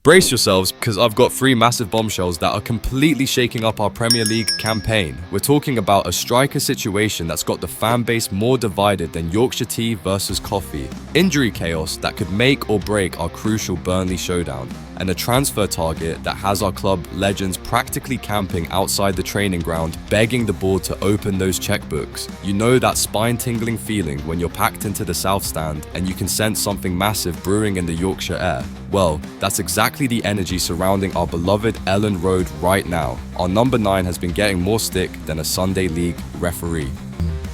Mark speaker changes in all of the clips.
Speaker 1: Brace yourselves, because I've got 3 massive bombshells that are completely shaking up our Premier League campaign. We're talking about a striker situation that's got the fan base more divided than Yorkshire tea versus coffee, injury chaos that could make or break our crucial Burnley showdown, and a transfer target that has our club legends practically camping outside the training ground, begging the board to open those checkbooks. You know that spine-tingling feeling when you're packed into the South Stand and you can sense something massive brewing in the Yorkshire air? Well, that's exactly the energy surrounding our beloved Elland Road right now. Our number 9 has been getting more stick than a Sunday League referee.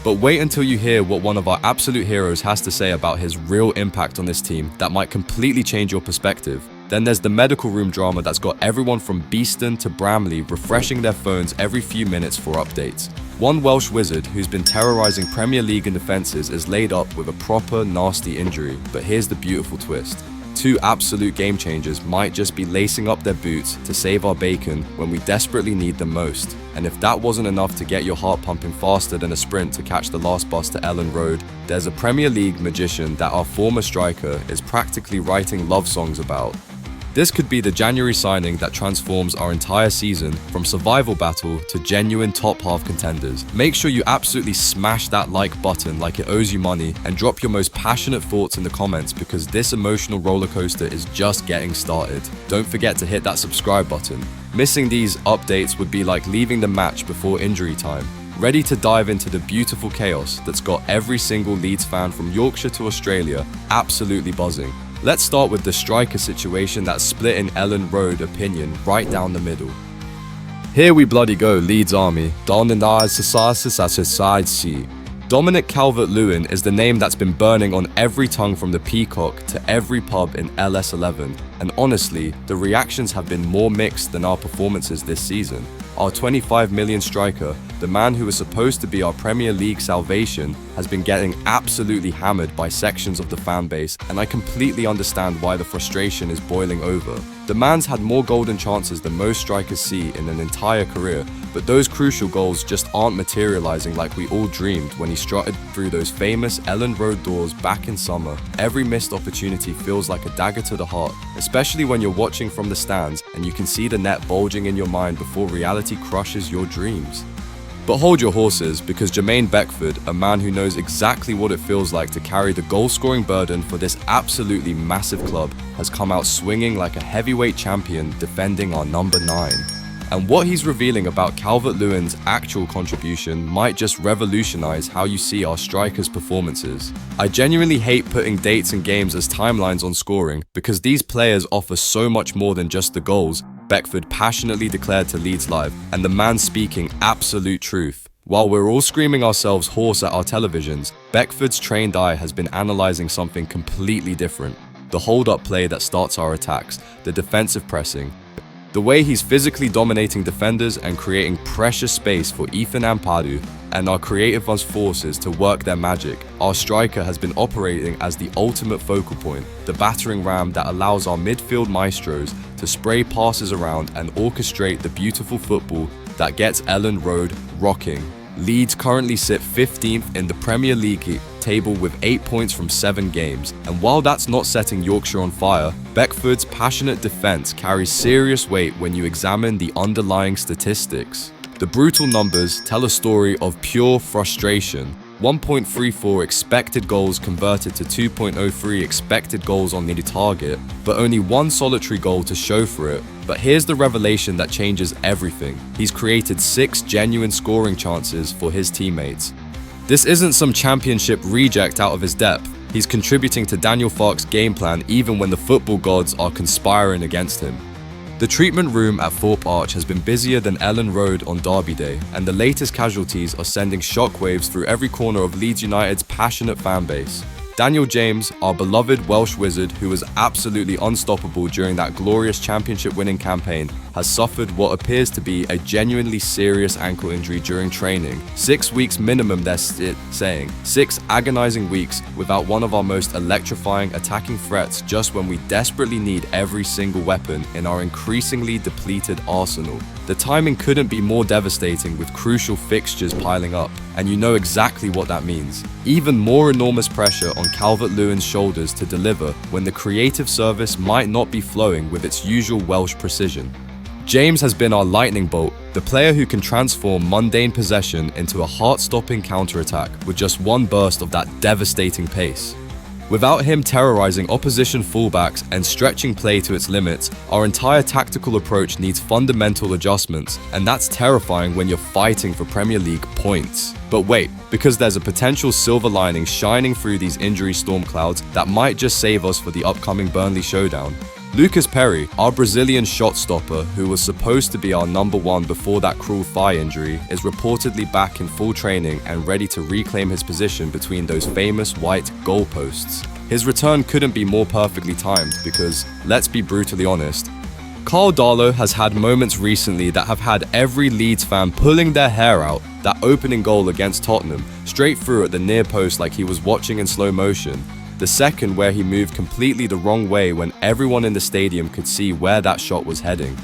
Speaker 1: But wait until you hear what one of our absolute heroes has to say about his real impact on this team that might completely change your perspective. Then there's the medical room drama that's got everyone from Beeston to Bramley refreshing their phones every few minutes for updates. One Welsh wizard who's been terrorising Premier League and defences is laid up with a proper nasty injury, but here's the beautiful twist. 2 absolute game changers might just be lacing up their boots to save our bacon when we desperately need them most. And if that wasn't enough to get your heart pumping faster than a sprint to catch the last bus to Elland Road, there's a Premier League magician that our former striker is practically writing love songs about. This could be the January signing that transforms our entire season from survival battle to genuine top half contenders. Make sure you absolutely smash that like button like it owes you money and drop your most passionate thoughts in the comments, because this emotional roller coaster is just getting started. Don't forget to hit that subscribe button. Missing these updates would be like leaving the match before injury time. Ready to dive into the beautiful chaos that's got every single Leeds fan from Yorkshire to Australia absolutely buzzing. Let's start with the striker situation that's split in Elland Road opinion right down the middle. Here we bloody go, Leeds Army. Dominic Calvert-Lewin is the name that's been burning on every tongue from the Peacock to every pub in LS11, and honestly, the reactions have been more mixed than our performances this season. Our 25 million striker, the man who was supposed to be our Premier League salvation, has been getting absolutely hammered by sections of the fan base, and I completely understand why the frustration is boiling over. The man's had more golden chances than most strikers see in an entire career, but those crucial goals just aren't materializing like we all dreamed when he strutted through those famous Elland Road doors back in summer. Every missed opportunity feels like a dagger to the heart, especially when you're watching from the stands and you can see the net bulging in your mind before reality crushes your dreams. But hold your horses, because Jermaine Beckford, a man who knows exactly what it feels like to carry the goal-scoring burden for this absolutely massive club, has come out swinging like a heavyweight champion defending our number 9. And what he's revealing about Calvert-Lewin's actual contribution might just revolutionize how you see our strikers' performances. I genuinely hate putting dates and games as timelines on scoring, because these players offer so much more than just the goals, Beckford passionately declared to Leeds Live, and the man speaking absolute truth. While we're all screaming ourselves hoarse at our televisions, Beckford's trained eye has been analysing something completely different. The hold-up play that starts our attacks, the defensive pressing, the way he's physically dominating defenders and creating precious space for Ethan Ampadu and our creative forces to work their magic. Our striker has been operating as the ultimate focal point, the battering ram that allows our midfield maestros to spray passes around and orchestrate the beautiful football that gets Elland Road rocking. Leeds currently sit 15th in the Premier League table with 8 points from 7 games, and while that's not setting Yorkshire on fire, Beckford's passionate defence carries serious weight when you examine the underlying statistics. The brutal numbers tell a story of pure frustration. 1.34 expected goals converted to 2.03 expected goals on the target, but only 1 solitary goal to show for it. But here's the revelation that changes everything. He's created 6 genuine scoring chances for his teammates. This isn't some championship reject out of his depth. He's contributing to Daniel Farke's game plan even when the football gods are conspiring against him. The treatment room at Thorpe Arch has been busier than Elland Road on Derby Day, and the latest casualties are sending shockwaves through every corner of Leeds United's passionate fan base. Daniel James, our beloved Welsh wizard who was absolutely unstoppable during that glorious championship-winning campaign, has suffered what appears to be a genuinely serious ankle injury during training. 6 weeks minimum, they're saying. 6 agonizing weeks without one of our most electrifying attacking threats just when we desperately need every single weapon in our increasingly depleted arsenal. The timing couldn't be more devastating with crucial fixtures piling up, and you know exactly what that means. Even more enormous pressure on Calvert-Lewin's shoulders to deliver when the creative service might not be flowing with its usual Welsh precision. James has been our lightning bolt, the player who can transform mundane possession into a heart-stopping counter-attack with just one burst of that devastating pace. Without him terrorizing opposition fullbacks and stretching play to its limits, our entire tactical approach needs fundamental adjustments, and that's terrifying when you're fighting for Premier League points. But wait, because there's a potential silver lining shining through these injury storm clouds that might just save us for the upcoming Burnley showdown. Lucas Perry, our Brazilian shot stopper who was supposed to be our number one before that cruel thigh injury, is reportedly back in full training and ready to reclaim his position between those famous white goalposts. His return couldn't be more perfectly timed because, let's be brutally honest, Karl Darlow has had moments recently that have had every Leeds fan pulling their hair out. That opening goal against Tottenham, straight through at the near post like he was watching in slow motion. The second where he moved completely the wrong way when everyone in the stadium could see where that shot was heading.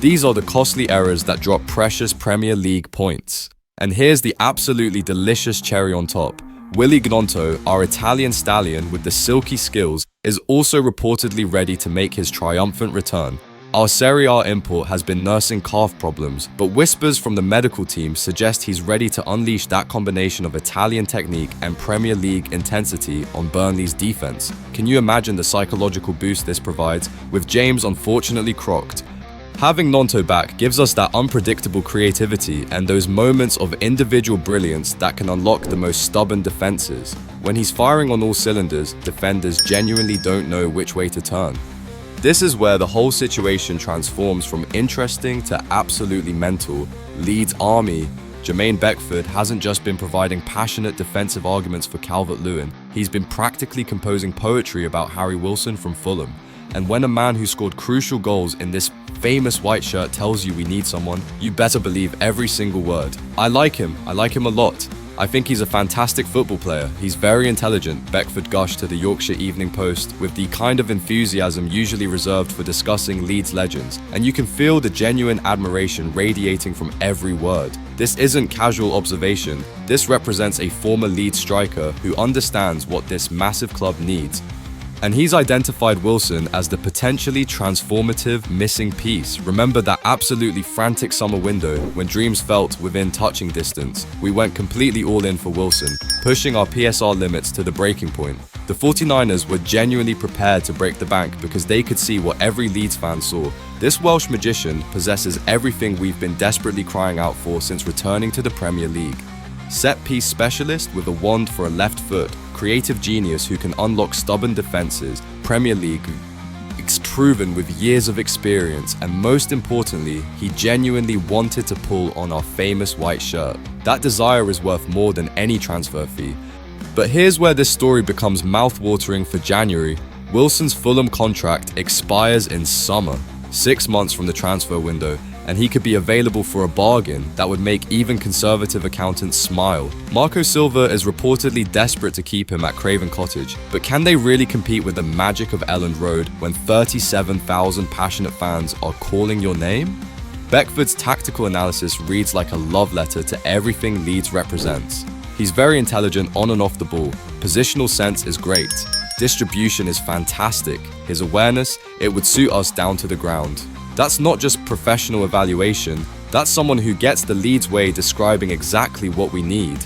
Speaker 1: These are the costly errors that drop precious Premier League points. And here's the absolutely delicious cherry on top. Willy Gnonto, our Italian stallion with the silky skills, is also reportedly ready to make his triumphant return. Our Serie A import has been nursing calf problems, but whispers from the medical team suggest he's ready to unleash that combination of Italian technique and Premier League intensity on Burnley's defense. Can you imagine the psychological boost this provides, with James unfortunately crocked? Having Gnonto back gives us that unpredictable creativity and those moments of individual brilliance that can unlock the most stubborn defenses. When he's firing on all cylinders, defenders genuinely don't know which way to turn. This is where the whole situation transforms from interesting to absolutely mental. Leeds Army. Jermaine Beckford hasn't just been providing passionate defensive arguments for Calvert-Lewin, he's been practically composing poetry about Harry Wilson from Fulham. And when a man who scored crucial goals in this famous white shirt tells you we need someone, you better believe every single word. I like him a lot. I think he's a fantastic football player. He's very intelligent, Beckford gushed to the Yorkshire Evening Post, with the kind of enthusiasm usually reserved for discussing Leeds legends, and you can feel the genuine admiration radiating from every word. This isn't casual observation. This represents a former Leeds striker who understands what this massive club needs. And he's identified Wilson as the potentially transformative missing piece. Remember that absolutely frantic summer window when dreams felt within touching distance? We went completely all in for Wilson, pushing our PSR limits to the breaking point. The 49ers were genuinely prepared to break the bank because they could see what every Leeds fan saw. This Welsh magician possesses everything we've been desperately crying out for since returning to the Premier League. Set-piece specialist with a wand for a left foot, creative genius who can unlock stubborn defenses, Premier League proven with years of experience, and most importantly, he genuinely wanted to pull on our famous white shirt. That desire is worth more than any transfer fee. But here's where this story becomes mouth-watering for January. Wilson's Fulham contract expires in summer, 6 months from the transfer window, and he could be available for a bargain that would make even conservative accountants smile. Marco Silva is reportedly desperate to keep him at Craven Cottage, but can they really compete with the magic of Elland Road when 37,000 passionate fans are calling your name? Beckford's tactical analysis reads like a love letter to everything Leeds represents. He's very intelligent on and off the ball. Positional sense is great. Distribution is fantastic. His awareness, it would suit us down to the ground. That's not just professional evaluation, that's someone who gets the Leeds way describing exactly what we need.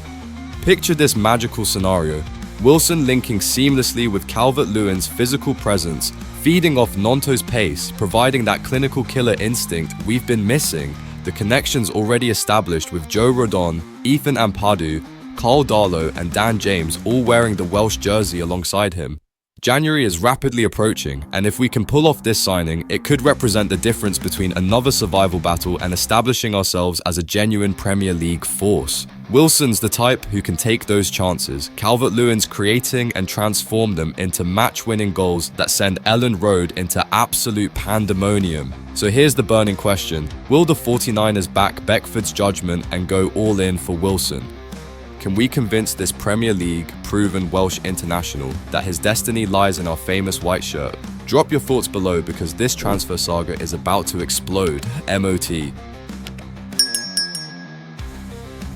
Speaker 1: Picture this magical scenario. Wilson linking seamlessly with Calvert-Lewin's physical presence, feeding off Gnonto's pace, providing that clinical killer instinct we've been missing. The connections already established with Joe Rodon, Ethan Ampadu, Karl Darlow and Dan James all wearing the Welsh jersey alongside him. January is rapidly approaching, and if we can pull off this signing, it could represent the difference between another survival battle and establishing ourselves as a genuine Premier League force. Wilson's the type who can take those chances, Calvert-Lewin's creating and transform them into match-winning goals that send Elland Road into absolute pandemonium. So here's the burning question: will the 49ers back Beckford's judgment and go all in for Wilson? Can we convince this Premier League proven Welsh international that his destiny lies in our famous white shirt? Drop your thoughts below because this transfer saga is about to explode. MOT.